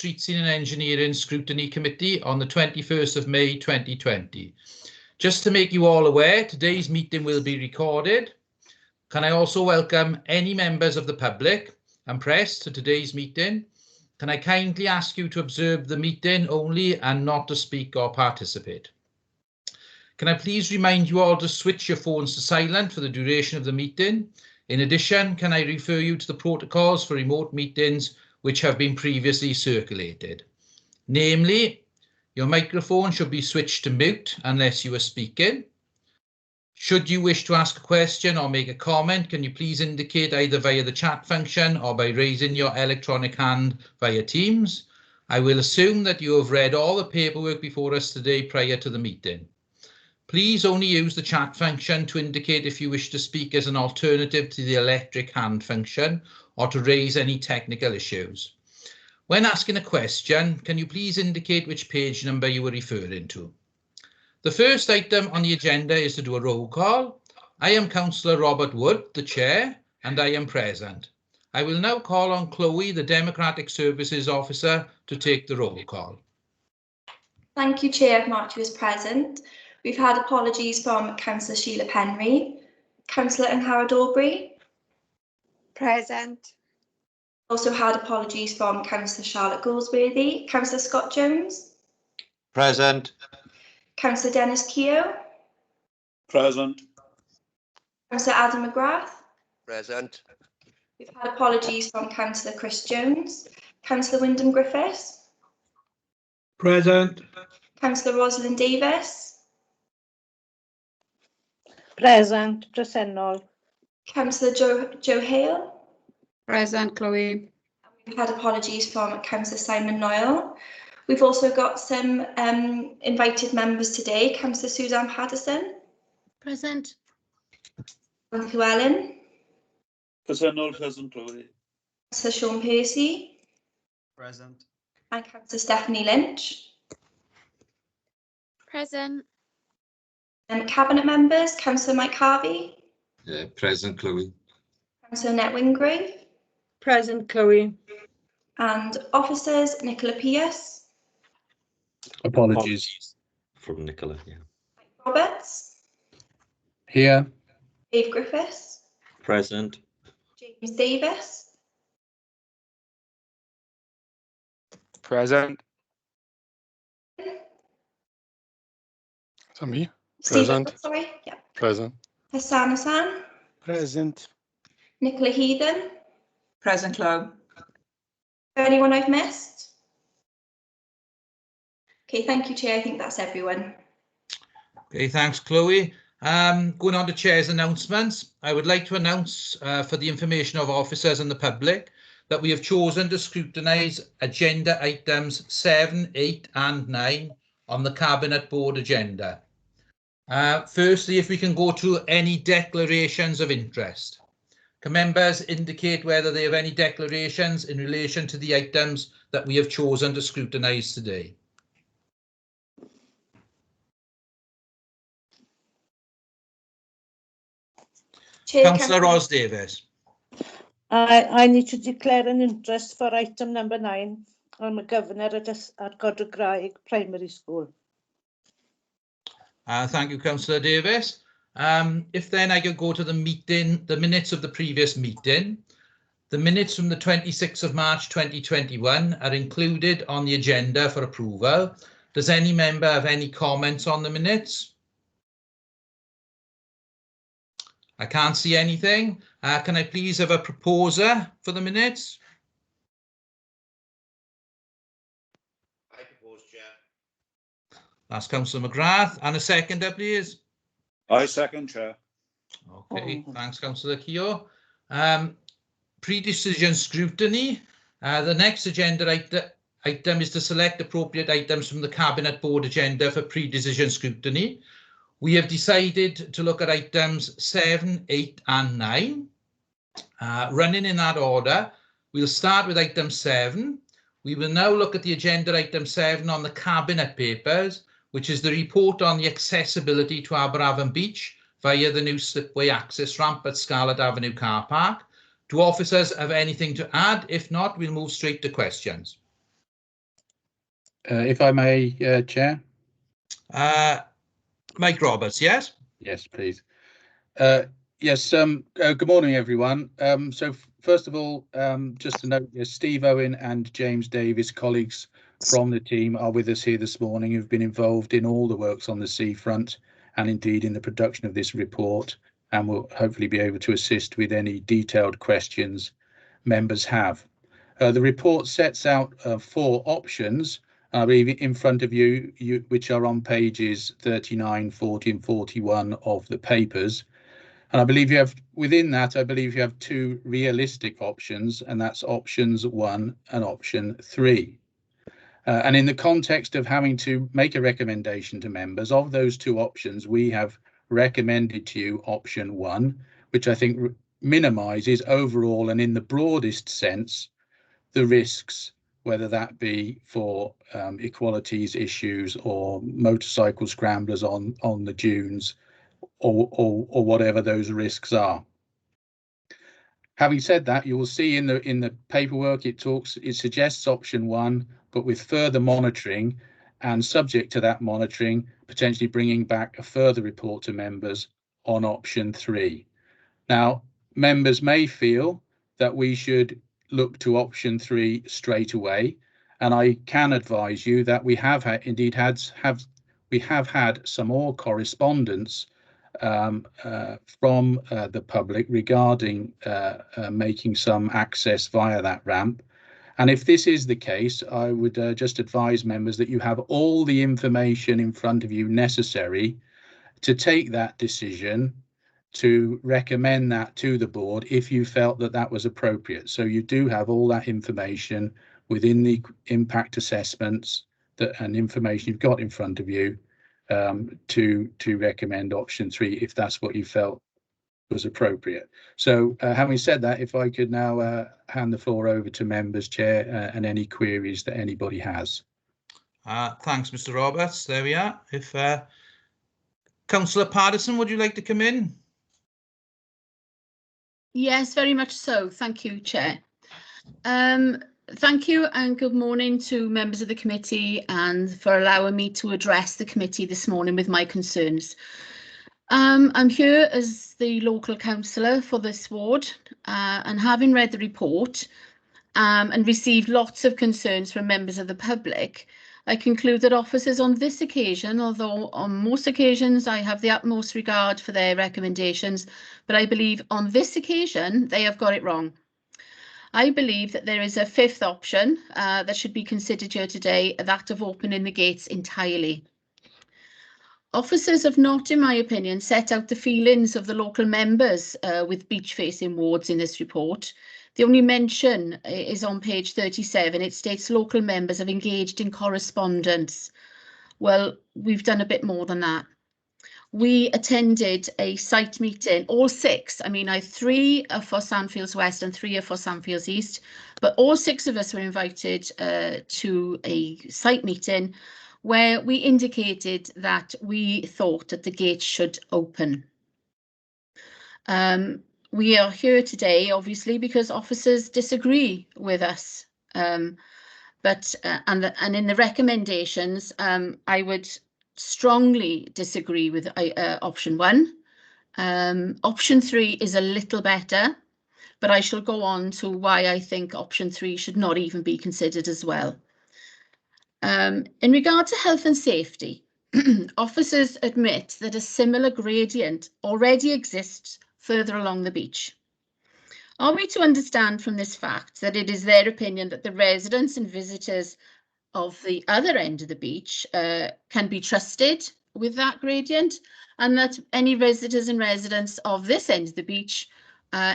Streetscene and Engineering Scrutiny Committee on the 21st of May 2020. Just to make you all aware, today's meeting will be recorded. Can I also welcome any members of the public and press to today's meeting? Can I kindly ask you to observe the meeting only and not to speak or participate? Can I please remind you all to switch your phones to silent for the duration of the meeting? In addition, can I refer you to the protocols for remote meetings which have been previously circulated? Namely, your microphone should be switched to mute unless you are speaking. Should you wish to ask a question or make a comment, can you please indicate either via the chat function or by raising your electronic hand via Teams? I will assume that you have read all the paperwork before us today prior to the meeting. Please only use the chat function to indicate if you wish to speak as an alternative to the electric hand function or to raise any technical issues. When asking a question, can you please indicate which page number you are referring to? The first item on the agenda is to do a roll call. I am Councillor Robert Wood, the Chair, and I am present. I will now call on Chloe, the Democratic Services Officer, to take the roll call. Thank you, Chair. I've marked you as present. We've had apologies from Councillor Sheila Penry, Councillor Godre'r. Present. Also had apologies from Councillor Charlotte Goldsworthy, Councillor Scott Jones. Present. Councillor Dennis Keogh. Present. Councillor Adam McGrath. Present. We've had apologies from Councillor Chris Jones, Councillor Wyndham Griffiths. Present. Councillor Rosalind Davis. Present. Presennol. Councillor Joe Hale. Present, Chloe. We've had apologies from Councillor Simon Noyle. We've also got some invited members today. Councillor Suzanne Patterson. Present. Llewellyn. Present, present, Chloe. Councillor Sean Percy. Present. And Councillor Stephanie Lynch. Present. Cabinet members, Councillor Mike Harvey. Present, Chloe. Councillor Annette Wingrave. Present, Chloe. And officers, Nicola Pierce. Apologies from Nicola. Yeah. Mike Roberts. Here. Dave Griffiths. Present. James Davis. Present. Is that me? Stephen, Present. sorry. Yeah. Present. Hassan. Present. Nicola Heathen. Present, Chloe. Anyone I've missed? Okay, thank you, Chair. I think that's everyone. Okay, thanks, Chloe. Going on to Chair's announcements, I would like to announce for the information of officers and the public that we have chosen to scrutinise agenda items 7, 8 and 9 on the Cabinet Board agenda. Firstly, if we can go to any declarations of interest. Can members indicate whether they have any declarations in relation to the items that we have chosen to scrutinise today? Councillor Ros Davis. I need to declare an interest for item number 9 on the Governor at Godre'r Graig Primary School. Thank you, Councillor Davis. If then I could go to the minutes of the previous meeting. The minutes from the 26th of March 2021 are included on the agenda for approval. Does any member have any comments on the minutes? I can't see anything. Can I please have a proposer for the minutes? I propose, Chair. That's Councillor McGrath. And a seconder, please. I second, Chair. Okay, thanks, Councillor Keogh. Pre-decision scrutiny. The next agenda item is to select appropriate items from the Cabinet Board agenda for pre-decision scrutiny. We have decided to look at items 7, 8 and 9. Running in that order, we'll start with item 7. We will now look at the agenda item 7 on the Cabinet papers, which is the report on the accessibility to Aberavon Beach via the new Slipway access ramp at Scarlett Avenue car park. Do officers have anything to add? If not, we'll move straight to questions. If I may, Chair. Mike Roberts, yes? Yes, please. Yes, good morning, everyone. So first of all, just to note, Steve Owen and James Davis, colleagues from the team, are with us here this morning, who've been involved in all the works on the seafront and indeed in the production of this report, and will hopefully be able to assist with any detailed questions members have. The report sets out 4 options, I believe, in front of you, which are on pages 39, 40 and 41 of the papers. And I believe you have, within that, I believe you have 2 realistic options, and that's options 1 and option 3. And in the context of having to make a recommendation to members of those 2 options, we have recommended to you option 1, which I think minimises overall and in the broadest sense the risks, whether that be for equalities issues or motorcycle scramblers on the dunes, or whatever those risks are. Having said that, you will see in the paperwork it suggests option 1, but with further monitoring and subject to that monitoring, potentially bringing back a further report to members on option 3. Now, members may feel that we should look to option 3 straight away, and I can advise you that we have indeed had some more correspondence from the public regarding making some access via that ramp. And if this is the case, I would just advise members that you have all the information in front of you necessary to take that decision, to recommend that to the board if you felt that that was appropriate. So you do have all that information within the impact assessments and information you've got in front of you to recommend option 3 if that's what you felt was appropriate. So having said that, if I could now hand the floor over to members, Chair, and any queries that anybody has. Thanks, Mr. Roberts. There we are. If Councillor Paterson, would you like to come in? Yes, very much so. Thank you, Chair. Thank you and good morning to members of the committee, and for allowing me to address the committee this morning with my concerns. I'm here as the local councillor for this ward, and having read the report and received lots of concerns from members of the public, I conclude that officers on this occasion, although on most occasions I have the utmost regard for their recommendations, but I believe on this occasion they have got it wrong. I believe that there is a 5th option that should be considered here today, that of opening the gates entirely. Officers have not, in my opinion, set out the feelings of the local members with beach-facing wards in this report. The only mention is on page 37. It states local members have engaged in correspondence. Well, we've done a bit more than that. We attended a site meeting, all 6. I mean, 3 are for Sandfields West and 3 are for Sandfields East, but all 6 of us were invited to a site meeting where we indicated that we thought that the gates should open. We are here today, obviously, because officers disagree with us. And in the recommendations, I would strongly disagree with option 1. Option 3 is a little better, but I shall go on to why I think option 3 should not even be considered as well. In regard to health and safety, officers admit that a similar gradient already exists further along the beach. Are we to understand from this fact that it is their opinion that the residents and visitors of the other end of the beach can be trusted with that gradient, and that any visitors and residents of this end of the beach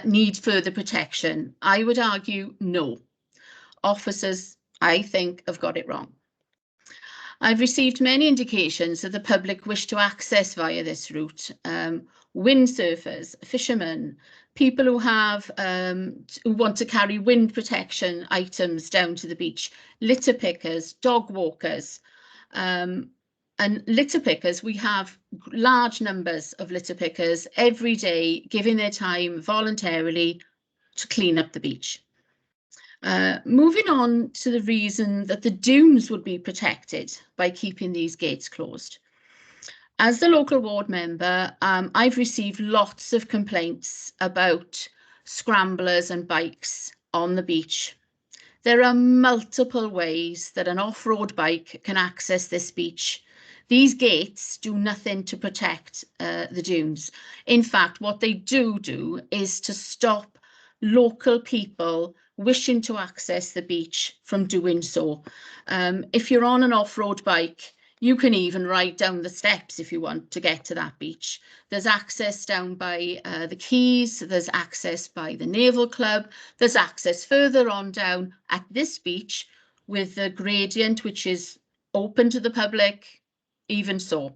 need further protection? I would argue no. Officers, I think, have got it wrong. I've received many indications that the public wish to access via this route. Windsurfers, fishermen, people who have who want to carry wind protection items down to the beach, litter pickers, dog walkers, and litter pickers. We have large numbers of litter pickers every day giving their time voluntarily to clean up the beach. Moving on to the reason that the dunes would be protected by keeping these gates closed. As the local ward member, I've received lots of complaints about scramblers and bikes on the beach. There are multiple ways that an off-road bike can access this beach. These gates do nothing to protect the dunes. In fact, what they do is to stop local people wishing to access the beach from doing so. If you're on an off-road bike, you can even ride down the steps if you want to get to that beach. There's access down by the quays, there's access by the Naval Club, there's access further on down at this beach with the gradient, which is open to the public, even so.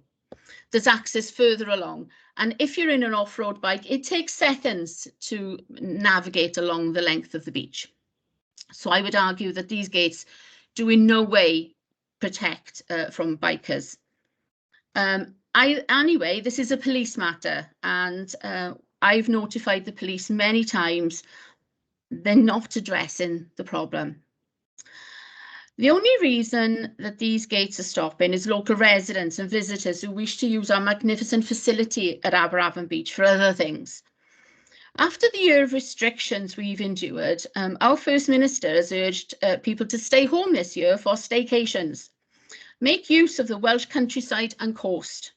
There's access further along. And if you're in an off-road bike, it takes seconds to navigate along the length of the beach. So I would argue that these gates do in no way protect from bikers. Anyway, this is a police matter, and I've notified the police many times. They're not addressing the problem. The only reason that these gates are stopping is local residents and visitors who wish to use our magnificent facility at Aberavon Beach for other things. After the year of restrictions we've endured, our First Minister has urged people to stay home this year for staycations. Make use of the Welsh countryside and coast.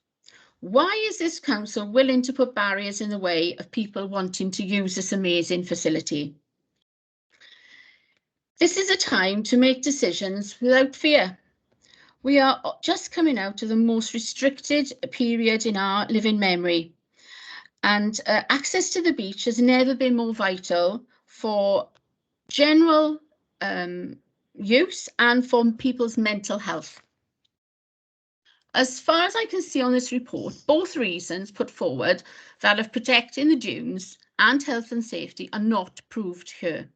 Why is this council willing to put barriers in the way of people wanting to use this amazing facility? This is a time to make decisions without fear. We are just coming out of the most restricted period in our living memory. And access to the beach has never been more vital for general use and for people's mental health. As far as I can see on this report, both reasons put forward, that of protecting the dunes and health and safety, are not proved here.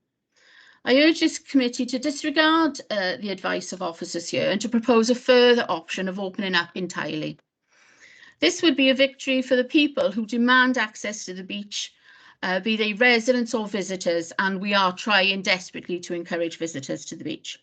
I urge this committee to disregard the advice of officers here and to propose a further option of opening up entirely. This would be a victory for the people who demand access to the beach, be they residents or visitors, and we are trying desperately to encourage visitors to the beach.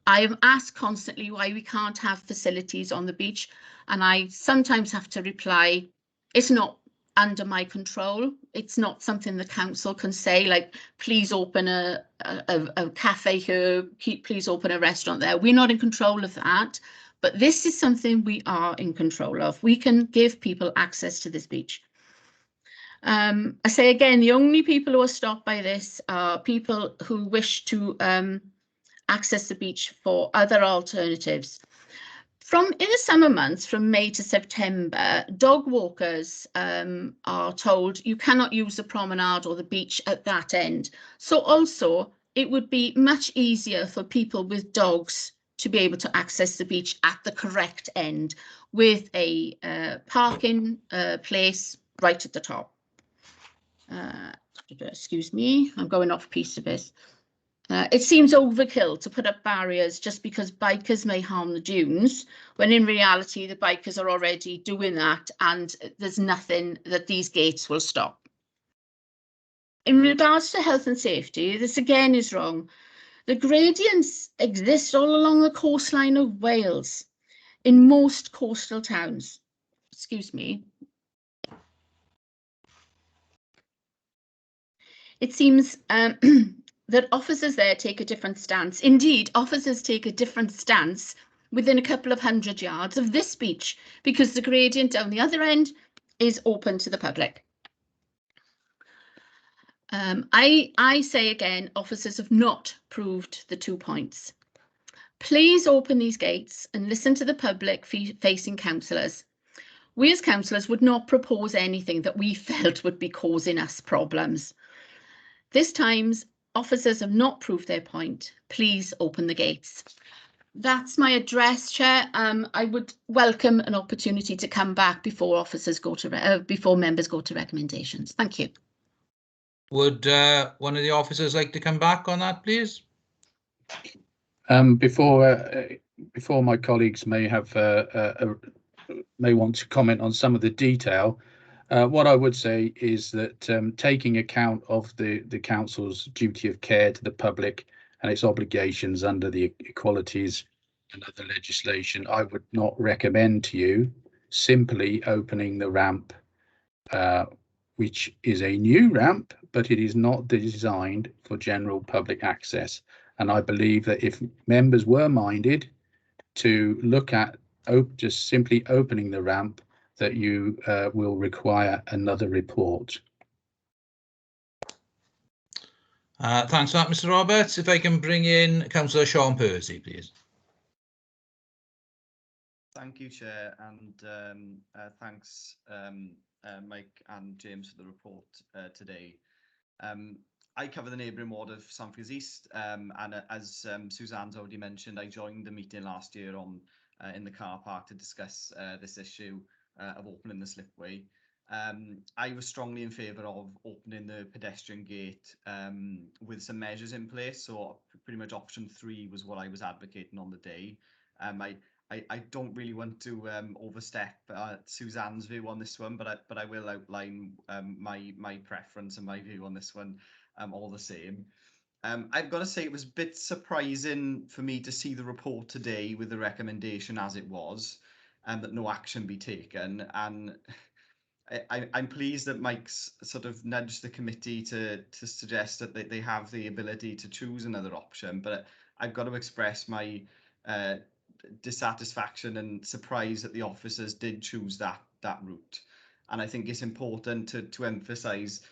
I am asked constantly why we can't have facilities on the beach, and I sometimes have to reply, it's not under my control. It's not something the council can say, like, please open a cafe here, please open a restaurant there. We're not in control of that, but this is something we are in control of. We can give people access to this beach. I say again, the only people who are stopped by this are people who wish to access the beach for other alternatives. In the summer months, from May to September, dog walkers are told you cannot use the promenade or the beach at that end. So also, it would be much easier for people with dogs to be able to access the beach at the correct end with a parking place right at the top. Excuse me, I'm going off piece of this. It seems overkill to put up barriers just because bikers may harm the dunes, when in reality the bikers are already doing that and there's nothing that these gates will stop. In regards to health and safety, this again is wrong. The gradients exist all along the coastline of Wales, in most coastal towns. Excuse me. It seems that officers there take a different stance. Indeed, officers take a different stance within a couple of 100 yards of this beach because the gradient down the other end is open to the public. I say again, officers have not proved the 2 points. Please open these gates and listen to the public facing councillors. We as councillors would not propose anything that we felt would be causing us problems. This time, officers have not proved their point. Please open the gates. That's my address, Chair. I would welcome an opportunity to come back before officers go to before members go to recommendations. Thank you. Would one of the officers like to come back on that, please? Before my colleagues may have may want to comment on some of the detail, What I would say is that taking account of the council's duty of care to the public and its obligations under the Equalities and other legislation, I would not recommend to you simply opening the ramp, which is a new ramp, but it is not designed for general public access. And I believe that if members were minded to look at just simply opening the ramp, that you will require another report. Thanks for that, Mr. Roberts. If I can bring in Councillor Sean Percy, please. Thank you, Chair, and thanks, Mike and James, for the report today. I cover the neighbouring ward of Sandfields East, and as Suzanne's already mentioned, I joined the meeting last year on in the car park to discuss this issue of opening the slipway. I was strongly in favour of opening the pedestrian gate with some measures in place. So pretty much option 3 was what I was advocating on the day. I don't really want to overstep Suzanne's view on this one, but I will outline my preference and my view on this one all the same. I've got to say it was a bit surprising for me to see the report today with the recommendation as it was, and that no action be taken. And I'm pleased that Mike's sort of nudged the committee to suggest that they have the ability to choose another option. But I've got to express my dissatisfaction and surprise that the officers did choose that route. And I think it's important to emphasise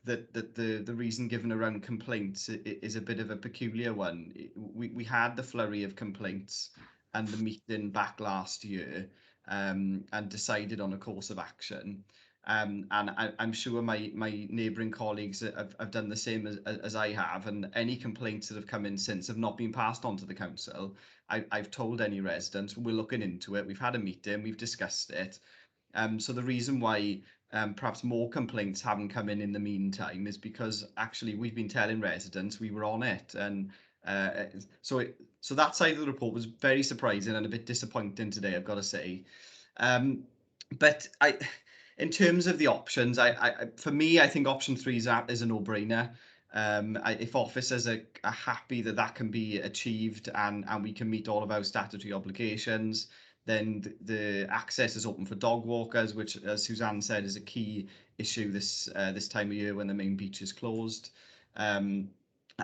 that the reason given around complaints is a bit of a peculiar one. We had the flurry of complaints and the meeting back last year, and decided on a course of action. And I'm sure my neighbouring colleagues have done the same as I have, and any complaints that have come in since have not been passed on to the council. I've told any residents, we're looking into it, we've had a meeting, we've discussed it. So the reason why perhaps more complaints haven't come in the meantime is because actually we've been telling residents we were on it. And so that side of the report was very surprising and a bit disappointing today, I've got to say. But in terms of the options, for me, I think option 3 is a no-brainer. If officers are happy that can be achieved and we can meet all of our statutory obligations, then the access is open for dog walkers, which, as Suzanne said, is a key issue this time of year when the main beach is closed.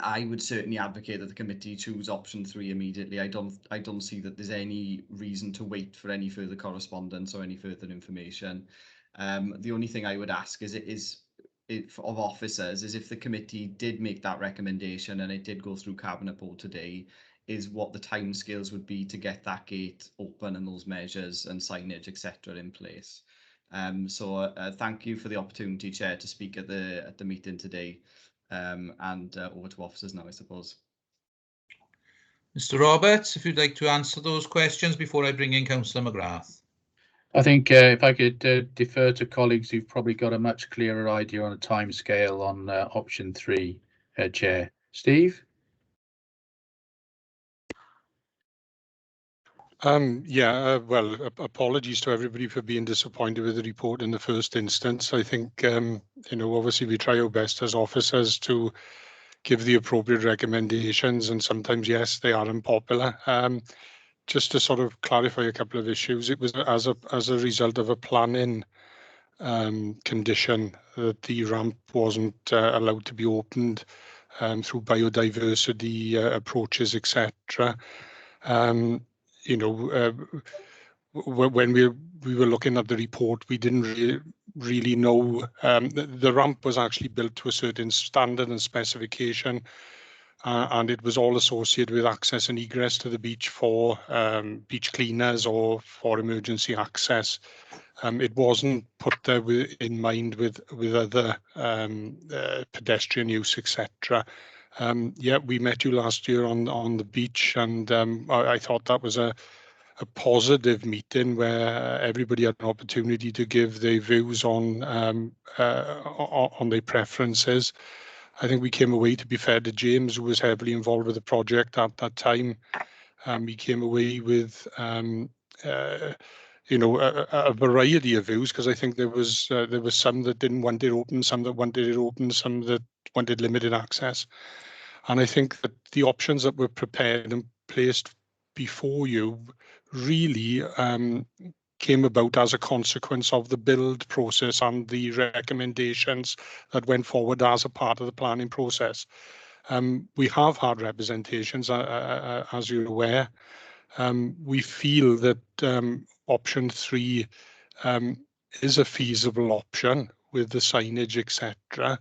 I would certainly advocate that the committee choose option 3 immediately. I don't see that there's any reason to wait for any further correspondence or any further information. The only thing I would ask of officers is, if the committee did make that recommendation and it did go through Cabinet Board today, is what the timescales would be to get that gate open and those measures and signage, etc., in place. So thank you for the opportunity, Chair, to speak at the meeting today. And over to officers now, I suppose. Mr. Roberts, if you'd like to answer those questions before I bring in Councillor McGrath. I think if I could defer to colleagues who've probably got a much clearer idea on a timescale on option 3, Chair. Steve? Well, apologies to everybody for being disappointed with the report in the first instance. I think, obviously we try our best as officers to give the appropriate recommendations, and sometimes, yes, they are unpopular. Just to sort of clarify a couple of issues, it was as a result of a planning condition that the ramp wasn't allowed to be opened through biodiversity approaches, etc. When we were looking at the report, we didn't really know the ramp was actually built to a certain standard and specification, and it was all associated with access and egress to the beach for beach cleaners or for emergency access. It wasn't put there in mind with other pedestrian use, etc. Yeah, we met you last year on the beach, and I thought that was a positive meeting where everybody had an opportunity to give their views on their preferences. I think we came away, to be fair to James, who was heavily involved with the project at that time, we came away with you know, a variety of views, because I think there was some that didn't want it open, some that wanted it open, some that wanted limited access. And I think that the options that were prepared and placed before you really came about as a consequence of the build process and the recommendations that went forward as a part of the planning process. We have had representations, as you're aware. We feel that option 3 is a feasible option with the signage, etc.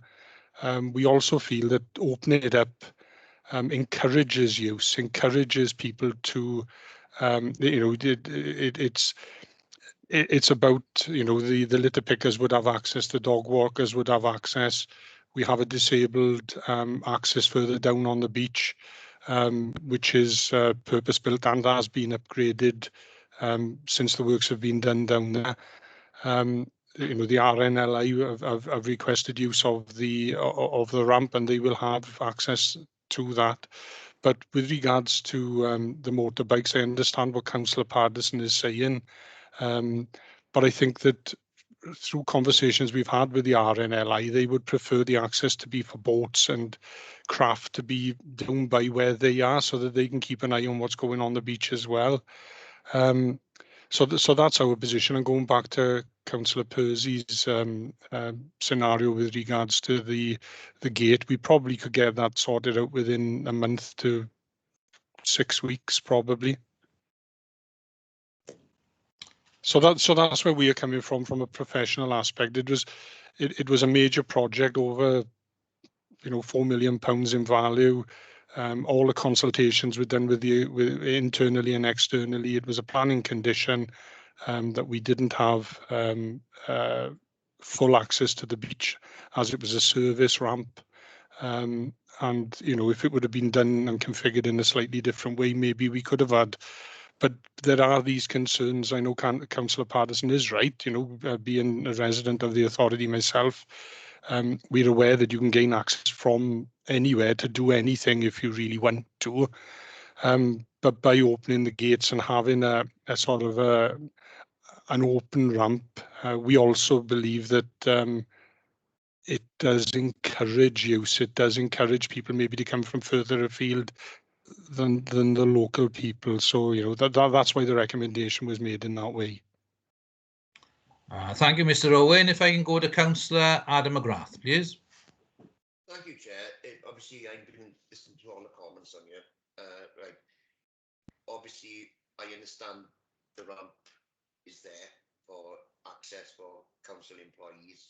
We also feel that opening it up encourages use, encourages people to, you know, it's about, you know, the litter pickers would have access, the dog walkers would have access. We have a disabled access further down on the beach, which is purpose-built and has been upgraded since the works have been done down there. You know, the RNLI have requested use of the ramp, and they will have access to that. But with regards to the motorbikes, I understand what Councillor Paterson is saying, but I think that through conversations we've had with the RNLI, they would prefer the access to be for boats and craft to be down by where they are, so that they can keep an eye on what's going on the beach as well. So that's our position. And going back to Councillor Percy's scenario with regards to the gate, we probably could get that sorted out within a month to 6 weeks, probably. So that's where we are coming from a professional aspect. It was a major project, over, you know, £4 million in value. All the consultations were done with internally and externally. It was a planning condition that we didn't have full access to the beach, as it was a service ramp. And, you know, if it would have been done and configured in a slightly different way, maybe we could have had. But there are these concerns. I know Councillor Paterson is right, you know, being a resident of the authority myself, we're aware that you can gain access from anywhere to do anything if you really want to. But by opening the gates and having a sort of an open ramp, we also believe that it does encourage use. It does encourage people maybe to come from further afield than the local people. So, you know, that's why the recommendation was made in that way. Thank you, Mr. Owen. If I can go to Councillor Adam McGrath, please. Thank you, Chair. Obviously, I've been listening to all the comments on you. Right. Obviously, I understand the ramp is there for access for council employees.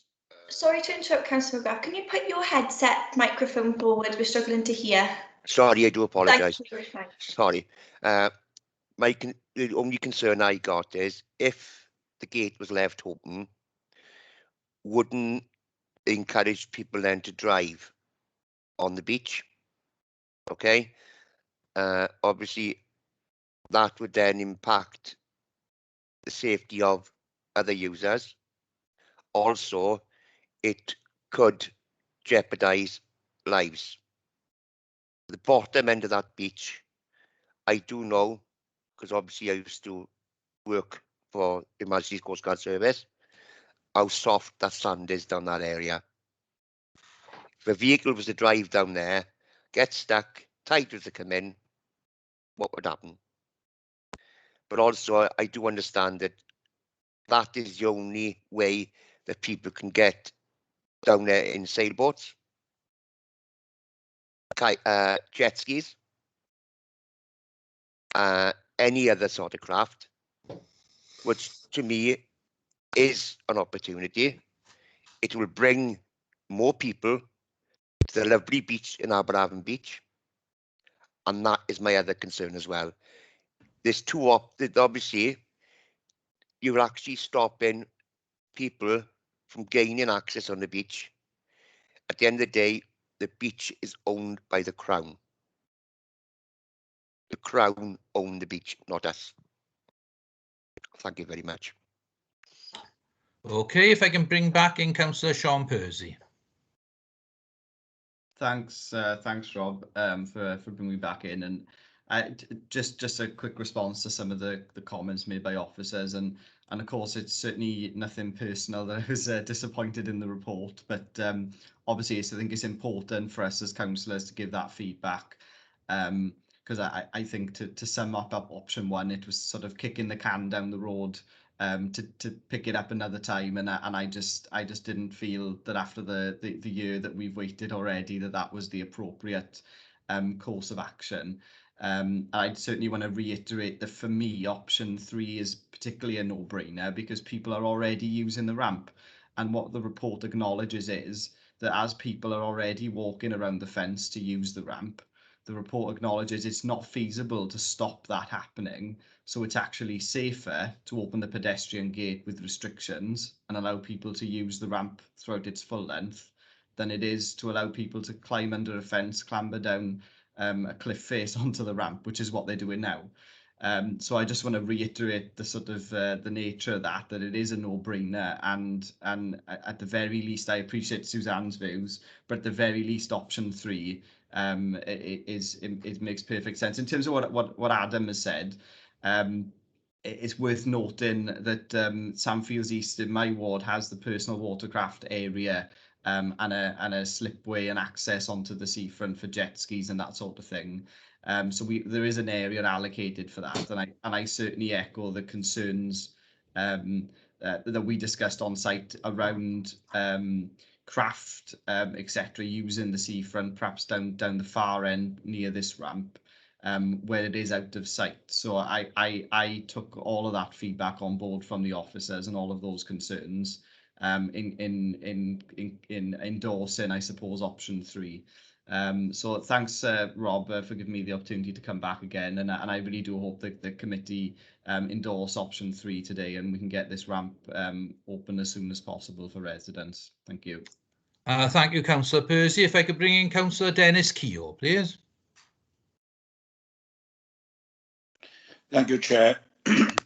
Sorry to interrupt, Councillor McGrath. Can you put your headset microphone forward? We're struggling to hear. Sorry, I do apologise. Thank you. Sorry. The only concern I got is, if the gate was left open, wouldn't encourage people then to drive on the beach? Okay. Obviously, that would then impact the safety of other users. Also, it could jeopardise lives. The bottom end of that beach, I do know, because obviously I used to work for the Majesty's Coast Guard Service, how soft that sand is down that area. If a vehicle was to drive down there, get stuck, tide was to come in, what would happen? But also, I do understand that that is the only way that people can get down there in sailboats, jet skis, any other sort of craft, which to me is an opportunity. It will bring more people to the lovely beach in Aberavon Beach, and that is my other concern as well. There's two obviously, you're actually stopping people from gaining access on the beach. At the end of the day, the beach is owned by the Crown. The Crown own the beach, not us. Thank you very much. Okay, if I can bring back in Councillor Sean Percy. Thanks, Rob, for bringing me back in. And Just a quick response to some of the comments made by officers, and of course it's certainly nothing personal that I was disappointed in the report, but obviously I think it's important for us as councillors to give that feedback, because I think to sum up option one, it was sort of kicking the can down the road to pick it up another time, and I just didn't feel that after the year that we've waited already that was the appropriate course of action. I'd certainly want to reiterate that for me, option 3 is particularly a no-brainer because people are already using the ramp, and what the report acknowledges is that as people are already walking around the fence to use the ramp, the report acknowledges it's not feasible to stop that happening, so it's actually safer to open the pedestrian gate with restrictions and allow people to use the ramp throughout its full length than it is to allow people to climb under a fence, clamber down a cliff face onto the ramp, which is what they're doing now. So I just want to reiterate the sort of the nature of that it is a no-brainer, and at the very least, I appreciate Suzanne's views, but at the very least, option 3 it makes perfect sense. In terms of what Adam has said, it's worth noting that Sandfields East in my ward has the personal watercraft area and a slipway and access onto the seafront for jet skis and that sort of thing. So there is an area allocated for that, and I certainly echo the concerns that we discussed on site around craft, etc., using the seafront, perhaps down the far end near this ramp, where it is out of sight. So I took all of that feedback on board from the officers and all of those concerns in endorsing, I suppose, option 3. So thanks, Rob, for giving me the opportunity to come back again, and I really do hope that the committee endorse option 3 today, and we can get this ramp open as soon as possible for residents. Thank you. Thank you, Councillor Percy. If I could bring in Councillor Dennis Keogh, please. Thank you, Chair.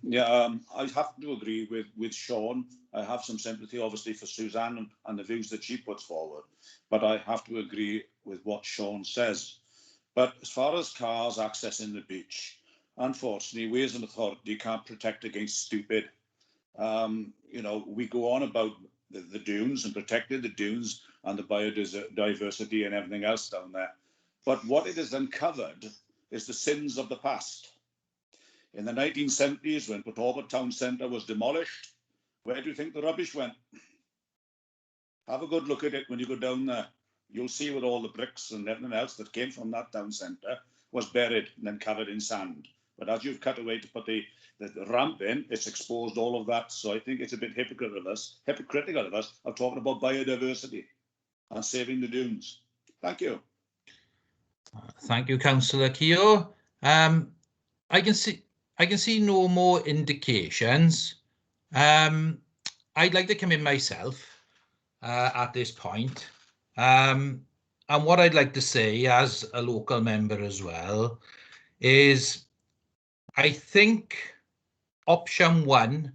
Yeah, I have to agree with Sean. I have some sympathy, obviously, for Suzanne and the views that she puts forward, but I have to agree with what Sean says. But as far as cars accessing the beach, unfortunately, we as an authority can't protect against stupid. You know, we go on about the dunes and protecting the dunes and the biodiversity and everything else down there. But what it has uncovered is the sins of the past. In the 1970s, when Talbot Town Centre was demolished, where do you think the rubbish went? Have a good look at it when you go down there. You'll see where all the bricks and everything else that came from that town centre was buried and then covered in sand. But as you've cut away to put the ramp in, it's exposed all of that. So I think it's a bit hypocritical of us of talking about biodiversity and saving the dunes. Thank you. Thank you, Councillor Keogh. I can see no more indications. I'd like to come in myself at this point. And what I'd like to say as a local member as well is I think option 1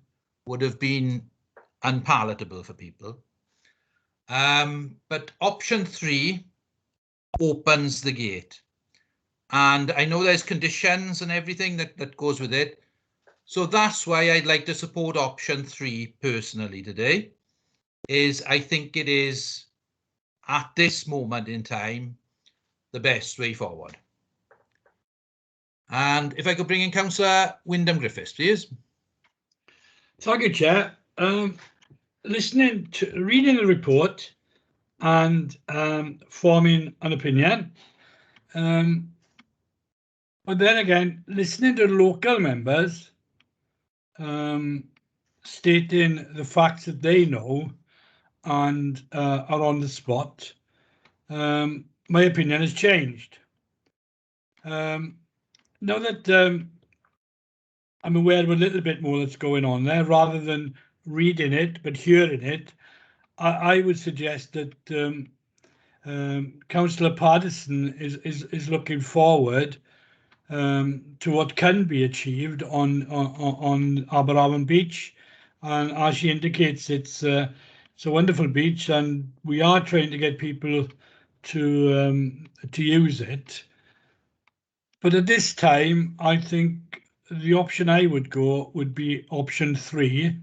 would have been unpalatable for people. But option 3 opens the gate. And I know there's conditions and everything that goes with it. So that's why I'd like to support option 3 personally today, is I think it is, at this moment in time, the best way forward. And if I could bring in Councillor Wyndham Griffiths, please. Thank you, Chair. Reading the report and forming an opinion, but then again, listening to local members stating the facts that they know and are on the spot, my opinion has changed. Now that I'm aware of a little bit more that's going on there, rather than reading it but hearing it, I would suggest that Councillor Paterson is looking forward to what can be achieved on Aberavon Beach, and as she indicates, it's a wonderful beach, and we are trying to get people to use it. But at this time, I think the option I would go would be option 3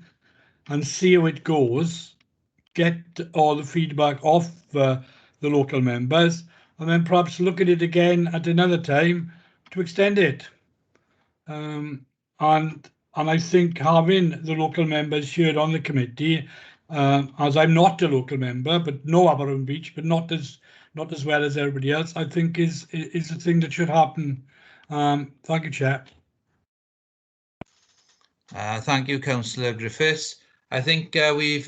and see how it goes, get all the feedback off the local members, and then perhaps look at it again at another time to extend it. And I think having the local members here on the committee, as I'm not a local member, but know Aberavon Beach, but not as well as everybody else, I think is the thing that should happen. Thank you, Chair. Thank you, Councillor Griffiths. I think we've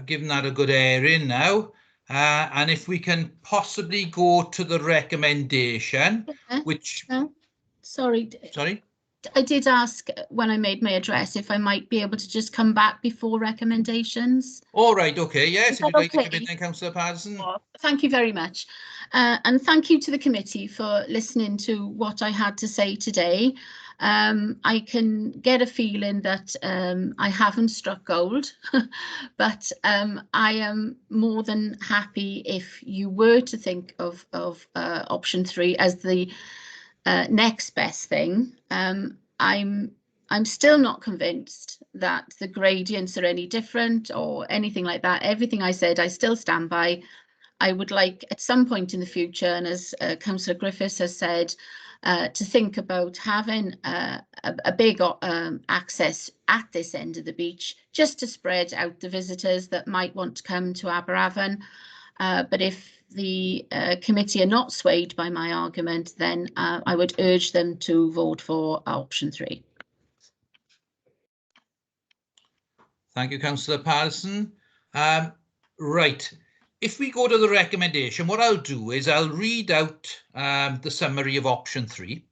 given that a good airing now. And if we can possibly go to the recommendation, which... Sorry. Sorry? I did ask when I made my address if I might be able to just come back before recommendations. All right, okay, yes, if you'd like to come in then, Councillor Patterson. Thank you very much. And thank you to the committee for listening to what I had to say today. I can get a feeling that I haven't struck gold, but I am more than happy if you were to think of option 3 as the next best thing. I'm still not convinced that the gradients are any different or anything like that. Everything I said, I still stand by. I would like at some point in the future, and as Councillor Griffiths has said, to think about having a big access at this end of the beach, just to spread out the visitors that might want to come to Aberavon. But if the committee are not swayed by my argument, then I would urge them to vote for option 3. Thank you, Councillor Patterson. Right, if we go to the recommendation, what I'll do is I'll read out the summary of option 3,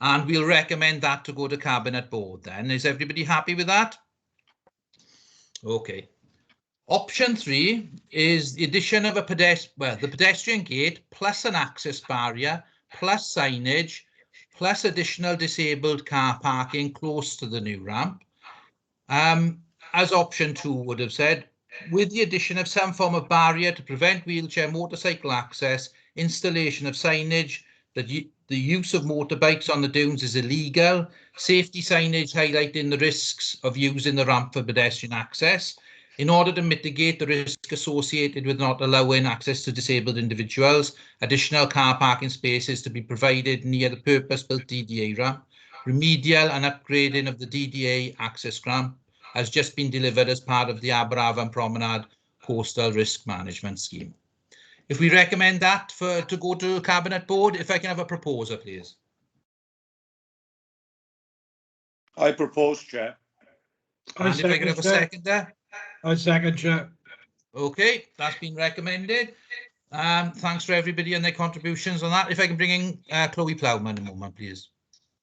and we'll recommend that to go to Cabinet Board then. Is everybody happy with that? Okay. Option 3 is the addition of the pedestrian gate plus an access barrier plus signage plus additional disabled car parking close to the new ramp. As option 2 would have said, with the addition of some form of barrier to prevent wheelchair motorcycle access, installation of signage that the use of motorbikes on the dunes is illegal, safety signage highlighting the risks of using the ramp for pedestrian access, in order to mitigate the risk associated with not allowing access to disabled individuals, additional car parking spaces to be provided near the purpose-built DDA ramp, remedial and upgrading of the DDA access ramp has just been delivered as part of the Aberavon Promenade Coastal Risk Management Scheme. If we recommend that to go to Cabinet Board, if I can have a proposer, please. I propose, Chair. And if I can have a second there. I second, Chair. Okay, that's been recommended. Thanks for everybody and their contributions on that. If I can bring in Chloe Plowman in a moment, please.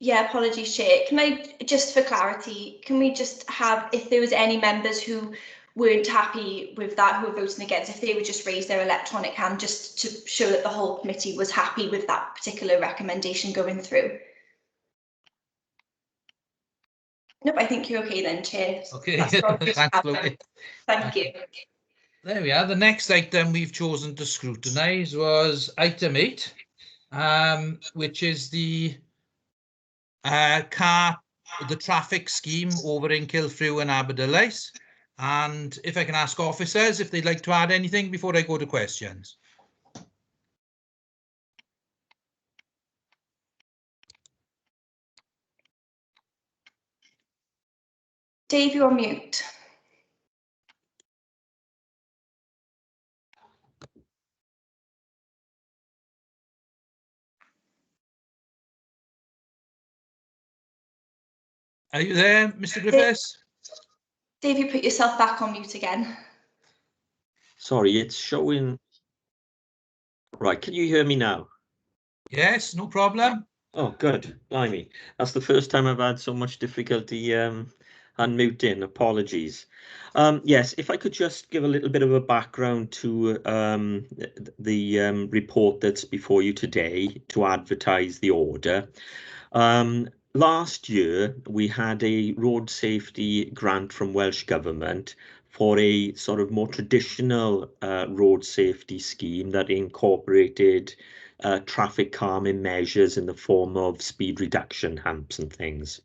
Yeah, apologies, Chair. Can I, just for clarity, can we just have, if there was any members who weren't happy with that, who were voting against, if they would just raise their electronic hand just to show that the whole committee was happy with that particular recommendation going through? Nope, I think you're okay then, Chair. Okay, thanks, Chloe. Thank you. There we are. The next item we've chosen to scrutinise was item 8, which is the traffic scheme over in Cilfrew and Aberavon. And if I can ask officers if they'd like to add anything before I go to questions. Dave, you're on mute. Are you there, Mr. Griffiths? Dave, you put yourself back on mute again. Sorry, it's showing. Right, can you hear me now? Yes, no problem. Oh, good. Blimey. That's the first time I've had so much difficulty unmuting. Apologies. Yes, if I could just give a little bit of a background to the report that's before you today to advertise the order. Last year, we had a road safety grant from Welsh Government for a sort of more traditional road safety scheme that incorporated traffic calming measures in the form of speed reduction humps and things.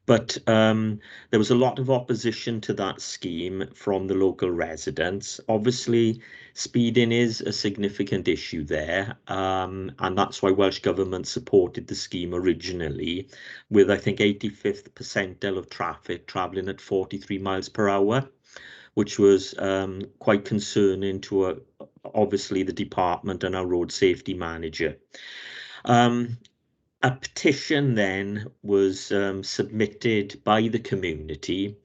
But there was a lot of opposition to that scheme from the local residents. Obviously, speeding is a significant issue there, and that's why Welsh Government supported the scheme originally, with I think 85th percentile of traffic travelling at 43 miles per hour, which was quite concerning to obviously the department and our road safety manager. A petition then was submitted by the community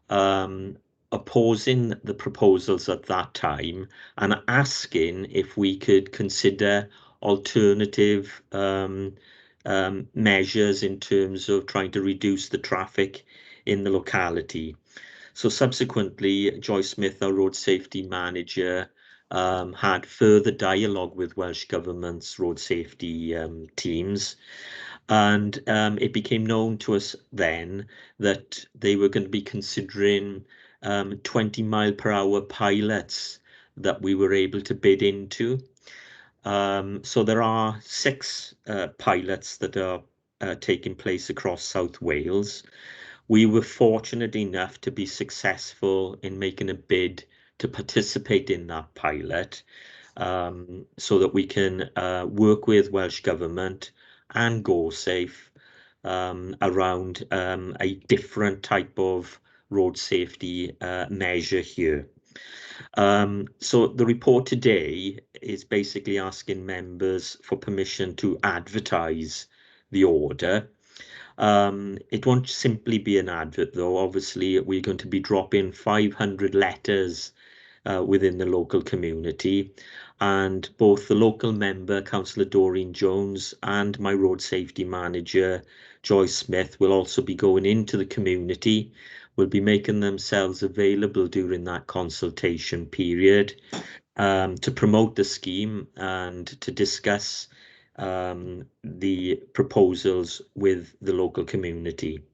opposing the proposals at that time and asking if we could consider alternative measures in terms of trying to reduce the traffic in the locality. So subsequently, Joyce Smith, our road safety manager, had further dialogue with Welsh Government's road safety teams, and it became known to us then that they were going to be considering 20-mile-per-hour pilots that we were able to bid into. So there are 6 pilots that are taking place across South Wales. We were fortunate enough to be successful in making a bid to participate in that pilot, so that we can work with Welsh Government and GoSafe around a different type of road safety measure here. So the report today is basically asking members for permission to advertise the order. It won't simply be an advert, though. Obviously, we're going to be dropping 500 letters within the local community, and both the local member, Councillor Doreen Jones, and my road safety manager, Joyce Smith, will also be going into the community, will be making themselves available during that consultation period to promote the scheme and to discuss the proposals with the local community.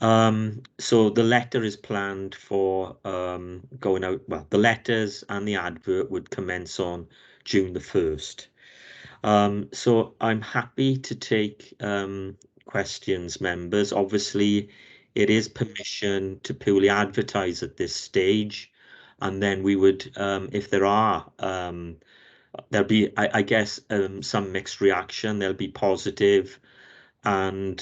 So the letter is planned for going out, well, the letters and the advert would commence on June the 1st. So I'm happy to take questions, members. Obviously, it is permission to purely advertise at this stage, and then we would, if there are, there'll be, I guess, some mixed reaction. There'll be positive and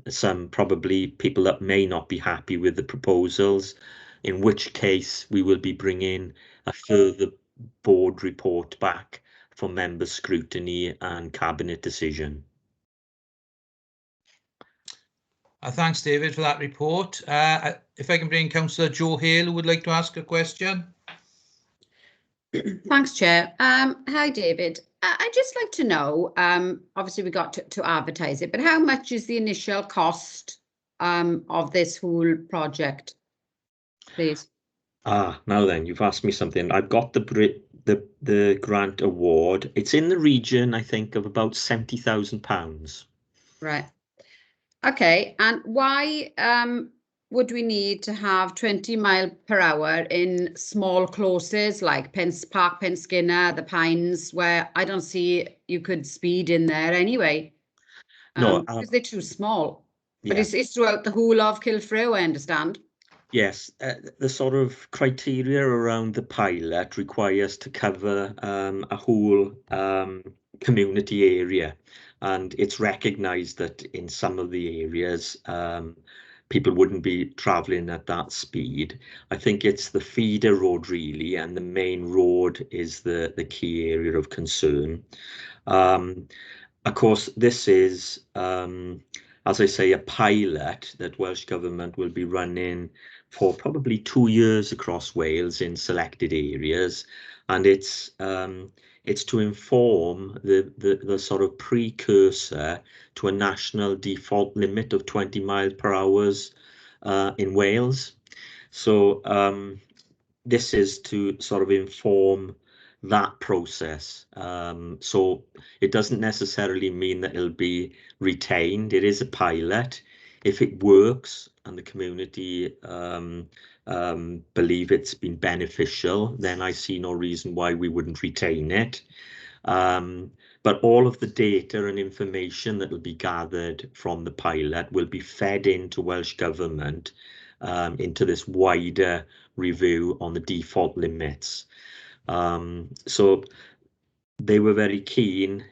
some probably people that may not be happy with the proposals, in which case we will be bringing a further board report back for member scrutiny and cabinet decision. Thanks, David, for that report. If I can bring Councillor Joe Hale, who would like to ask a question. Thanks, Chair. Hi, David. I'd just like to know, obviously we got to advertise it, but how much is the initial cost of this whole project, please? Now then, you've asked me something. I've got the grant award. It's in the region, I think, of about £70,000. Right. Okay, and why would we need to have 20 mile per hour in small closes like Park Penskinner, the Pines, where I don't see you could speed in there anyway? No, because they're too small. But yeah. it's throughout the whole of Cilfrew, I understand. Yes, the sort of criteria around the pilot requires to cover a whole community area, and it's recognised that in some of the areas people wouldn't be travelling at that speed. I think it's the feeder road really, and the main road is the key area of concern. Of course, this is, as I say, a pilot that Welsh Government will be running for probably 2 years across Wales in selected areas, and it's to inform the sort of precursor to a national default limit of 20 miles per hour in Wales. So this is to sort of inform that process. So it doesn't necessarily mean that it'll be retained. It is a pilot. If it works and the community believe it's been beneficial, then I see no reason why we wouldn't retain it. but all of the data and information that will be gathered from the pilot will be fed into Welsh Government into this wider review on the default limits. So they were very keen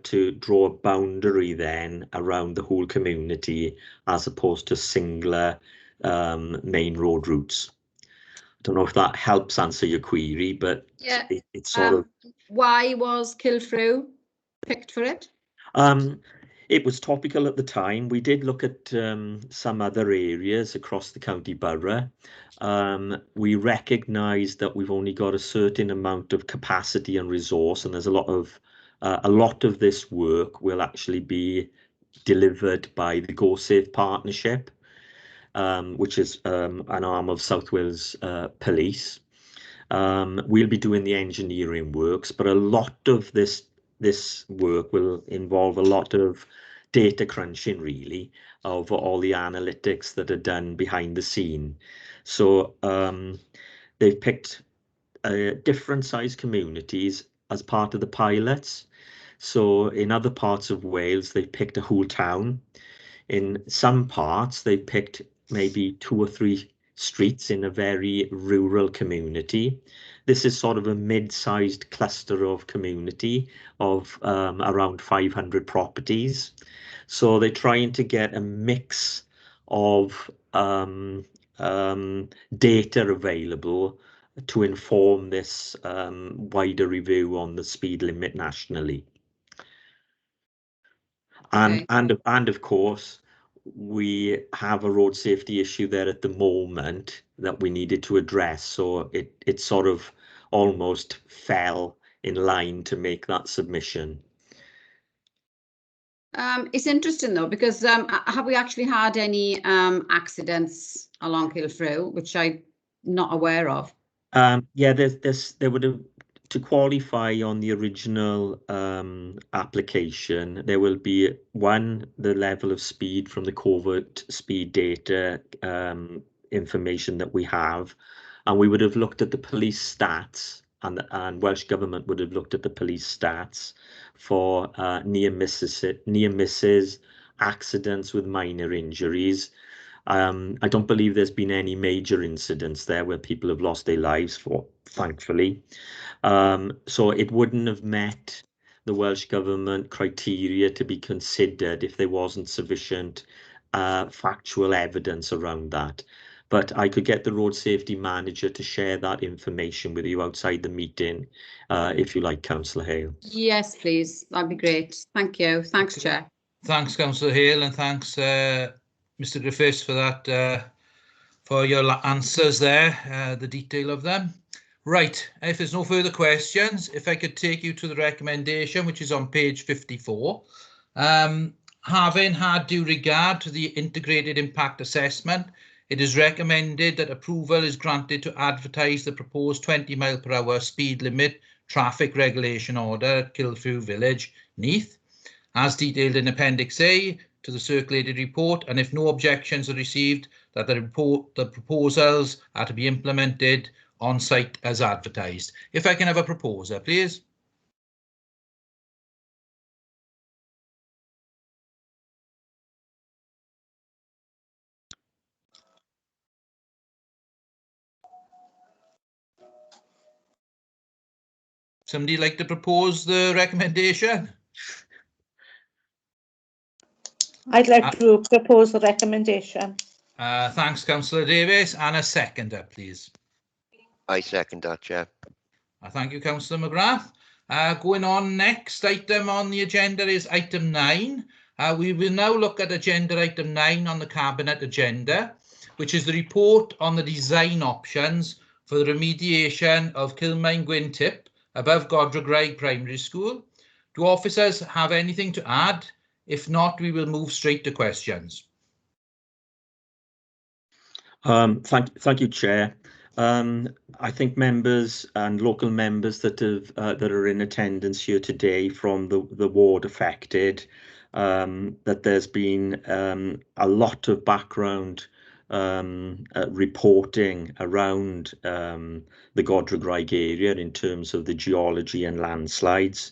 to draw a boundary then around the whole community as opposed to singular main road routes. I don't know if that helps answer your query, but Yeah. it's sort of... Why was Cilfrew picked for it? It was topical at the time. We did look at some other areas across the county borough. We recognised that we've only got a certain amount of capacity and resource, and there's a lot of this work will actually be delivered by the GoSafe partnership, which is an arm of South Wales Police. We'll be doing the engineering works, but a lot of this work will involve a lot of data crunching, really, of all the analytics that are done behind the scene. So they've picked different size communities as part of the pilots. So in other parts of Wales, they picked a whole town. In some parts, they picked maybe 2 or 3 streets in a very rural community. This is sort of a mid-sized cluster of community of around 500 properties. So they're trying to get a mix of data available to inform this wider review on the speed limit nationally. And of course, we have a road safety issue there at the moment that we needed to address. So it sort of almost fell in line to make that submission. It's interesting though, because have we actually had any accidents along Cilfrew, which I'm not aware of? Yeah, there would have, to qualify on the original application, there will be the level of speed from the covert speed data information that we have, and we would have looked at the police stats, and Welsh Government would have looked at the police stats for near misses, accidents with minor injuries. I don't believe there's been any major incidents there where people have lost their lives, thankfully. So it wouldn't have met the Welsh Government criteria to be considered if there wasn't sufficient factual evidence around that. But I could get the road safety manager to share that information with you outside the meeting, if you like, Councillor Hale. Yes, please. That'd be great. Thank you. Thanks, Chair. Thanks, Councillor Hale, and thanks, Mr. Griffiths, for that, for your answers there, the detail of them. Right, if there's no further questions, if I could take you to the recommendation, which is on page 54. Having had due regard to the integrated impact assessment, it is recommended that approval is granted to advertise the proposed 20 mph speed limit traffic regulation order at Cilfrew Village, Neath, as detailed in Appendix A to the circulated report, and if no objections are received, that the proposals are to be implemented on site as advertised. If I can have a proposer, please. Somebody like to propose the recommendation? I'd like to propose the recommendation. Thanks, Councillor Davies. And a seconder, please. I second that, Chair. Thank you, Councillor McGrath. Going on, next item on the agenda is item 9. We will now look at agenda item 9 on the Cabinet agenda, which is the report on the design options for the remediation of Cilmaengwyn tip above Graig Primary School. Do officers have anything to add? If not, we will move straight to questions. Thank you, Chair. I think members and local members that are in attendance here today from the ward affected, that there's been a lot of background reporting around the Godre'r area in terms of the geology and landslides.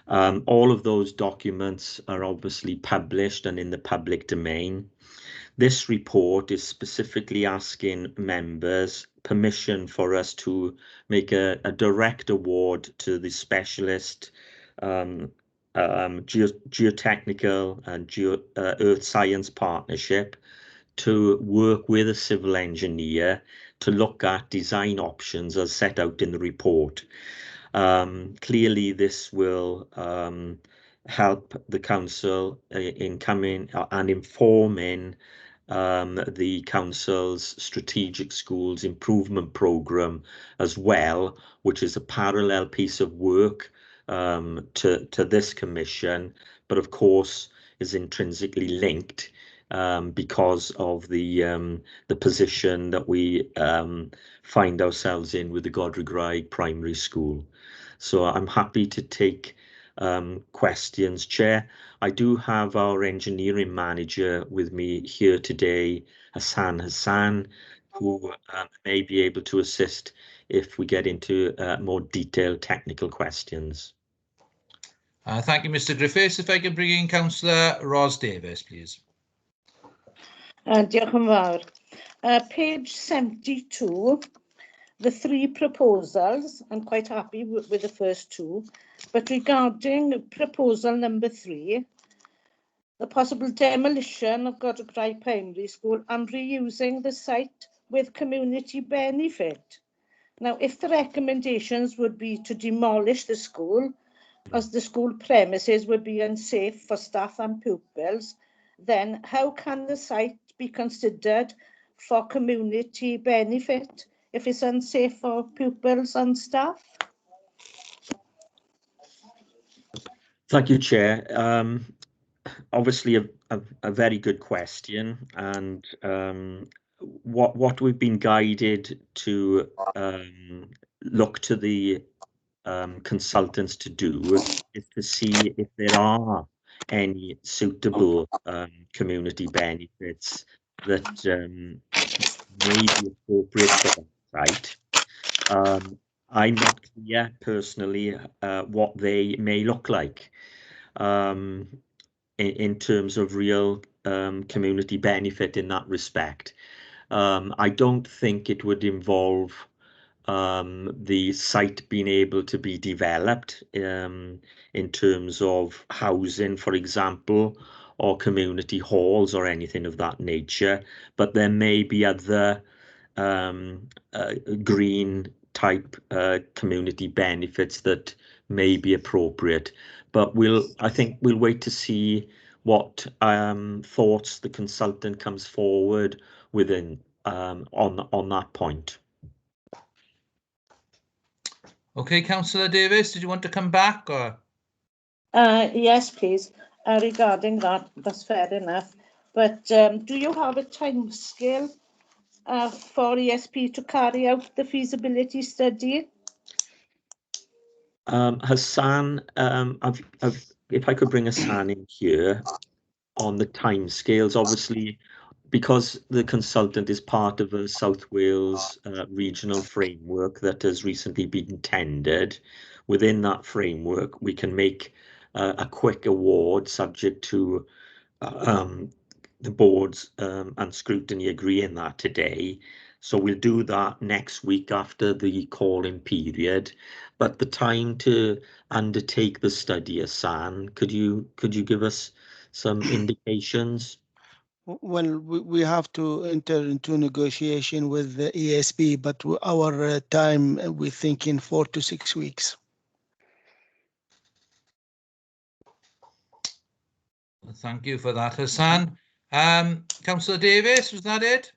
All of those documents are obviously published and in the public domain. This report is specifically asking members permission for us to make a direct award to the specialist geotechnical and earth science partnership to work with a civil engineer to look at design options as set out in the report. Clearly, this will help the council in coming and informing the council's strategic schools improvement programme as well, which is a parallel piece of work to this commission, but of course is intrinsically linked because of the position that we find ourselves in with the Godre'r Primary School. So I'm happy to take questions, Chair. I do have our engineering manager with me here today, Hassan, who may be able to assist if we get into more detailed technical questions. Thank you, Mr Griffiths. If I can bring in Councillor Ros Davies, please. Diolch yn fawr. Page 72, the three proposals, I'm quite happy with the first two, but regarding proposal number 3, the possible demolition of Godre'r Primary School and reusing the site with community benefit. Now, if the recommendations would be to demolish the school, as the school premises would be unsafe for staff and pupils, then how can the site be considered for community benefit if it's unsafe for pupils and staff? Thank you, Chair. Obviously a very good question, and what we've been guided to look to the consultants to do is to see if there are any suitable community benefits that may be appropriate for that site. I'm not clear personally what they may look like in terms of real community benefit in that respect. I don't think it would involve the site being able to be developed in terms of housing, for example, or community halls or anything of that nature, but there may be other green type community benefits that may be appropriate. But I think we'll wait to see what thoughts the consultant comes forward within on that point. Okay, Councillor Davies, did you want to come back? Or? Yes, please. Regarding that, that's fair enough. But do you have a timescale for ESP to carry out the feasibility study? Hassan, if I could bring Hassan in here on the timescales, obviously, because the consultant is part of a South Wales regional framework that has recently been tendered. Within that framework, we can make a quick award subject to the boards and scrutiny agreeing that today. So we'll do that next week after the call-in period. But the time to undertake the study, Hassan, could you give us some indications? Well, we have to enter into negotiation with the ESP, but our time, we're thinking 4 to 6 weeks. Thank you for that, Hassan. Councillor Davies, was that it?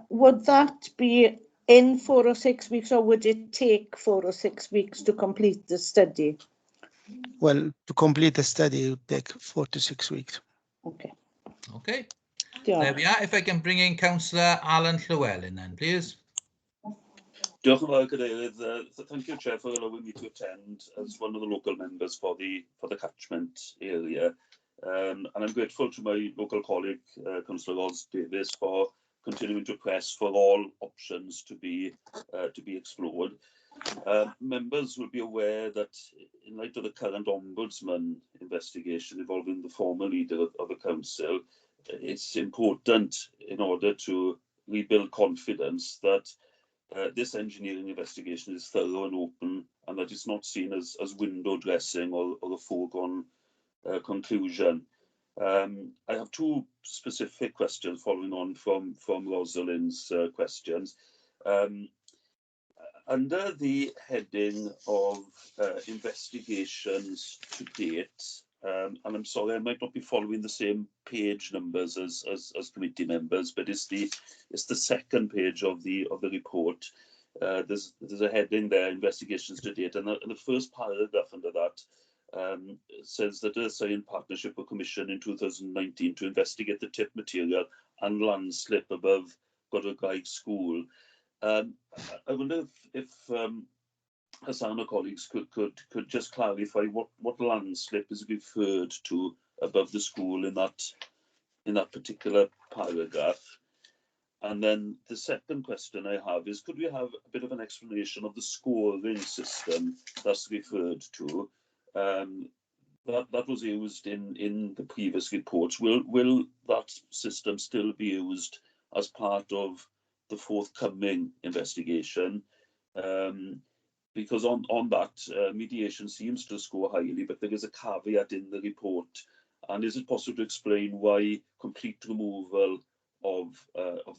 Would that be in 4 or 6 weeks, or would it take 4 or 6 weeks to complete the study? Well, to complete the study, it would take 4 to 6 weeks. Okay. Okay. There we are. If I can bring in Councillor Alan Llewellyn then, please. Diolch yn fawr, Cadeirydd. Thank you, Chair, for allowing me to attend as one of the local members for the catchment area. And I'm grateful to my local colleague, Councillor Ros Davies, for continuing to press for all options to be explored. Members will be aware that in light of the current Ombudsman investigation involving the former leader of the council, it's important in order to rebuild confidence that this engineering investigation is thorough and open, and that it's not seen as window dressing or a foregone conclusion. I have two specific questions following on from Rosalind's questions. Under the heading of investigations to date, and I'm sorry, I might not be following the same page numbers as committee members, but it's the second page of the report. There's a heading there, investigations to date, and the first paragraph under that says that a signed partnership with Commission in 2019 to investigate the tip material and landslip above Godre'r School. I wonder if Hassan or colleagues could just clarify what landslip is referred to above the school in that particular paragraph. And then the second question I have is, could we have a bit of an explanation of the scoring system that's referred to? That was used in the previous reports. Will that system still be used as part of the forthcoming investigation? Because on that, mediation seems to score highly, but there is a caveat in the report. And is it possible to explain why complete removal of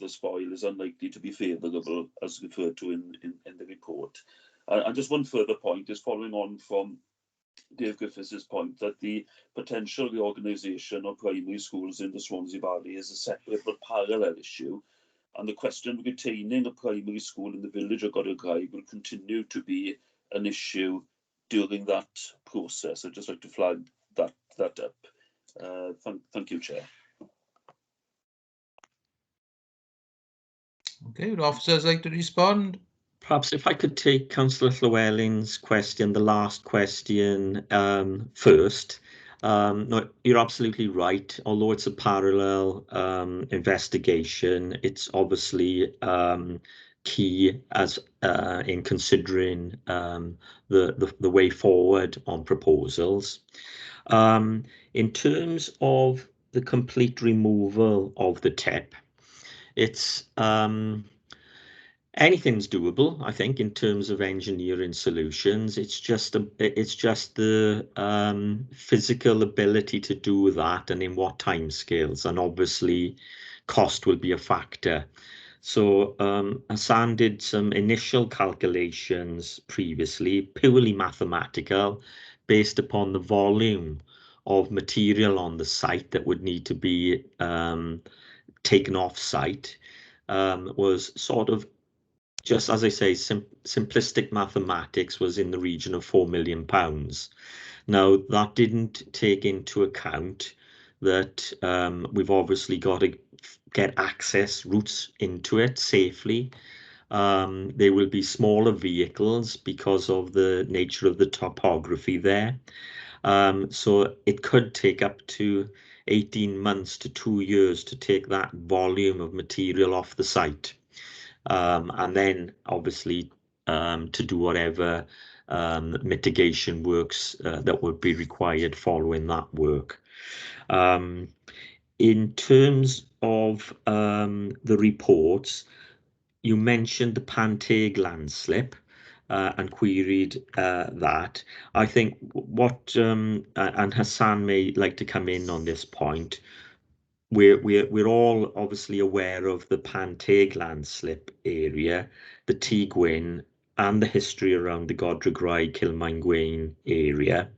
the spoil is unlikely to be favourable, as referred to in the report? And just one further point is following on from Dave Griffiths' point that the potential reorganisation of primary schools in the Swansea Valley is a separate but parallel issue. And the question of retaining a primary school in the village of Godre'r will continue to be an issue during that process. I'd just like to flag that up. Thank you, Chair. Okay, would officers like to respond? Perhaps if I could take Councillor Llewellyn's question, the last question, first. No, you're absolutely right. Although it's a parallel investigation, it's obviously key as in considering the way forward on proposals. In terms of the complete removal of the tip, it's anything's doable, I think, in terms of engineering solutions. It's just the physical ability to do that and in what timescales, and obviously cost will be a factor. So Hassan did some initial calculations previously, purely mathematical, based upon the volume of material on the site that would need to be taken off site. Was sort of, just as I say, simplistic mathematics, was in the region of £4 million. Now, that didn't take into account that we've obviously got to get access routes into it safely. There will be smaller vehicles because of the nature of the topography there. So it could take up to 18 months to 2 years to take that volume of material off the site. And then obviously to do whatever mitigation works that would be required following that work. In terms of the reports, you mentioned the Panteg landslip and queried that. I think what, and Hassan may like to come in on this point, we're all obviously aware of the Panteg landslip area, the Cilfrew, and the history around the Godre'r Cilmaengwyn area.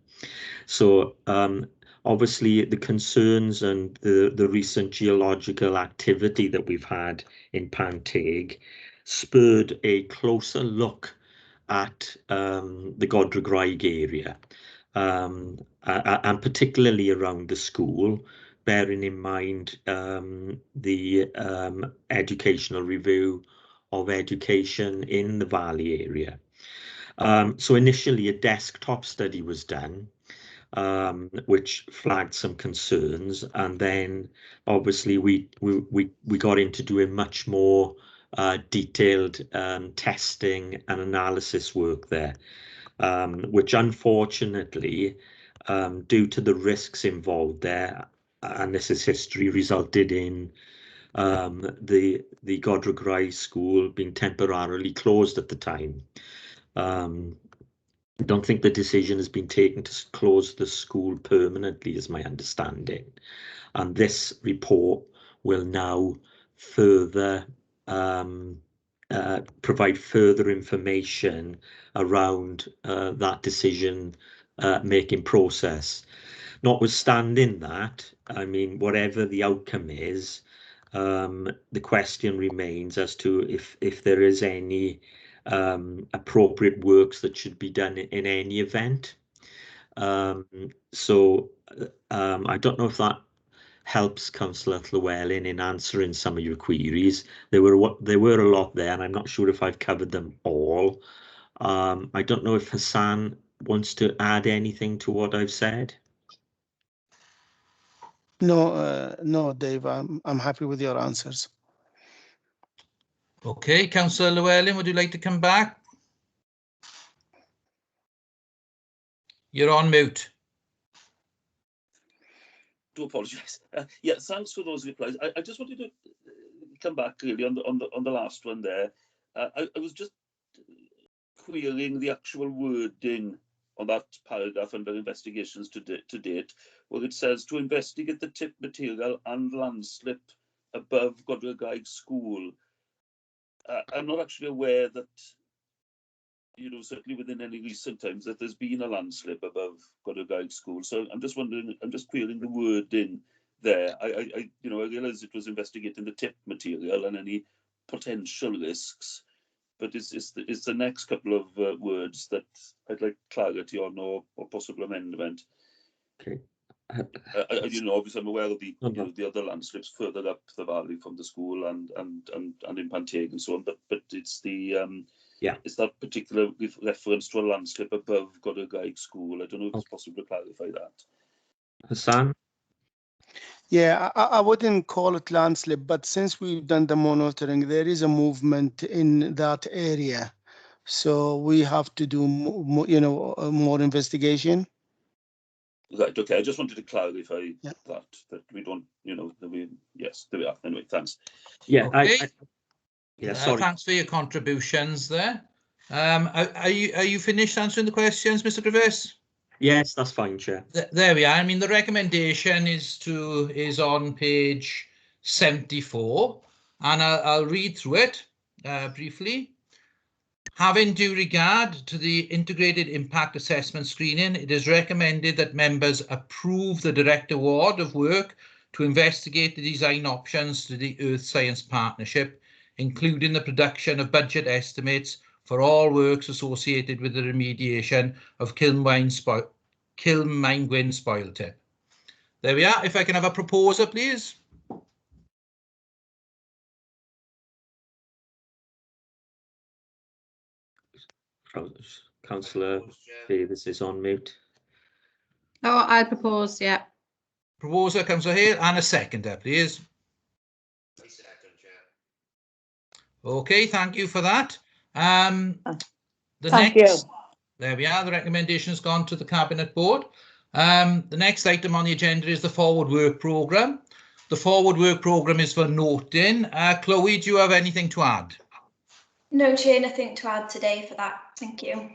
So obviously the concerns and the recent geological activity that we've had in Panteg spurred a closer look at the Godre'r area, and particularly around the school, bearing in mind the educational review of education in the Valley area. So initially a desktop study was done, which flagged some concerns, and then obviously we got into doing much more detailed testing and analysis work there, which unfortunately, due to the risks involved there, and this is history, resulted in the Godre'r Graig school being temporarily closed at the time. I don't think the decision has been taken to close the school permanently, is my understanding. And this report will now further provide further information around that decision making process. Notwithstanding that, I mean, whatever the outcome is, the question remains as to if there is any appropriate works that should be done in any event. So I don't know if that helps Councillor Llewellyn in answering some of your queries. There were a lot there, and I'm not sure if I've covered them all. I don't know if Hassan wants to add anything to what I've said. No, no, Dave. I'm happy with your answers. Okay, Councillor Llewellyn, would you like to come back? You're on mute. Do apologise. Yeah, thanks for those replies. I just wanted to come back really on the last one there. I was just querying the actual wording on that paragraph under investigations to date, where it says to investigate the tip material and landslip above Godre'r Graig School. I'm not actually aware that, you know, certainly within any recent times, that there's been a landslip above Godre'r Graig School. So I'm just wondering, I'm just querying the wording there. I realise it was investigating the tip material and any potential risks, but it's the next couple of words that I'd like clarity on or possible amendment. Okay. Obviously I'm aware of the the other landslips further up the valley from the school and in Panteg and so on, but it's the it's that particular reference to a landslip above Godre'r Graig School. I don't know if it's possible to clarify that. Hassan? Yeah, I wouldn't call it landslip, but since we've done the monitoring, there is a movement in that area, so we have to do more investigation. Right, okay, I just wanted to clarify that we don't, yes, there we are. Anyway, thanks. Yeah, okay. Sorry. Thanks for your contributions there. Are you finished answering the questions, Mr. Griffiths? Yes, that's fine, Chair. There we are. I mean, the recommendation is on page 74, and I'll read through it briefly. Having due regard to the integrated impact assessment screening, it is recommended that members approve the direct award of work to investigate the design options to the Earth Science Partnership, including the production of budget estimates for all works associated with the remediation of Cilmaengwyn spoil tip. There we are. If I can have a proposer, please. Councillor Davis is on mute. Oh, I propose, yeah. Proposer, Councillor Hale, and a seconder, please. Okay, thank you for that. Thank you. There we are. The recommendation has gone to the Cabinet Board. The next item on the agenda is the Forward Work Programme. The Forward Work Programme is for noting. Chloe, do you have anything to add? No, Chair, nothing to add today for that. Thank you.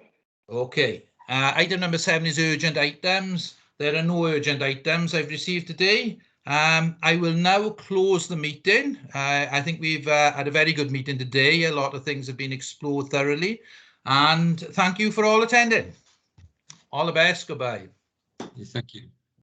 Okay. Item number 7 is urgent items. There are no urgent items I've received today. I will now close the meeting. I think we've had a very good meeting today. A lot of things have been explored thoroughly. And thank you for all attending. All the best. Goodbye. Thank you.